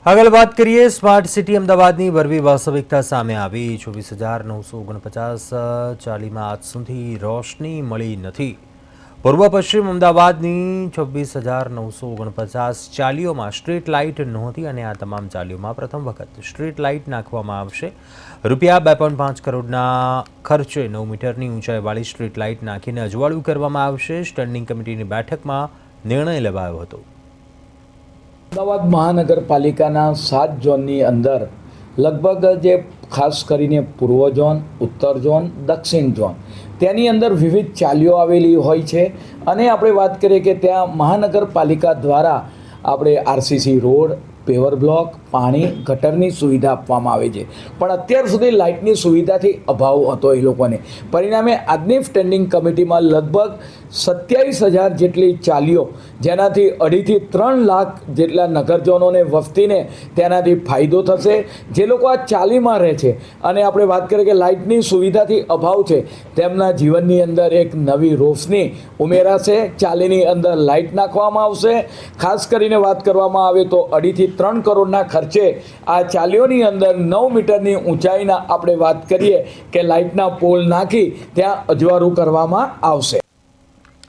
આગળ વાત કરીએ સ્માર્ટ સિટી અમદાવાદની વરવી વાસ્તવિકતા સામે આવી 24,949 ચાલીમાં આજ સુધી રોશની મળી નથી। પૂર્વ પશ્ચિમ અમદાવાદની 26,949 ચાલીઓમાં સ્ટ્રીટ લાઇટ નહોતી અને આ તમામ ચાલીઓમાં પ્રથમ વખત સ્ટ્રીટ લાઇટ નાખવામાં આવશે। રૂપિયા 2.5 કરોડના ખર્ચે 9 મીટરની ઊંચાઈવાળી સ્ટ્રીટ લાઇટ નાખીને અજવાળું કરવામાં આવશે। સ્ટેન્ડિંગ કમિટીની બેઠકમાં નિર્ણય લેવાયો હતો। અમદાવાદ મહાનગરપાલિકાના 7 ઝોનની અંદર લગભગ જે ખાસ કરીને પૂર્વ ઝોન, ઉત્તર ઝોન, દક્ષિણ ઝોન તેની અંદર વિવિધ ચાલીઓ આવેલી હોય છે અને આપણે વાત કરીએ કે ત્યાં મહાનગરપાલિકા દ્વારા આપણે આરસીસી રોડ, પેવર બ્લોક, પાણી, ગટરની સુવિધા આપવામાં આવે છે, પણ અત્યાર સુધી લાઇટની સુવિધાથી અભાવ હતો એ લોકોને। પરિણામે આજની સ્ટેન્ડિંગ કમિટીમાં લગભગ 27,000 જેટલી ચાલીઓ, જેનાથી 2.5 થી 3 લાખ જેટલા નગરજનોને વસ્તીને તેનાથી ફાયદો થશે। જે લોકો આ ચાલીમાં રહે છે અને આપણે વાત કરીએ કે લાઇટની સુવિધાથી અભાવ છે, તેમના જીવનની અંદર એક નવી રોશની ઉમેરાશે। ચાલીની અંદર લાઇટ નાખવામાં આવશે। ખાસ કરીને વાત કરવામાં આવે તો 2.5 થી 3 કરોડના ખર્ચે આ ચાલીઓની અંદર 9 મીટરની ઊંચાઈના આપણે વાત કરીએ કે લાઇટના પોલ નાખી ત્યાં અજવાળું કરવામાં આવશે।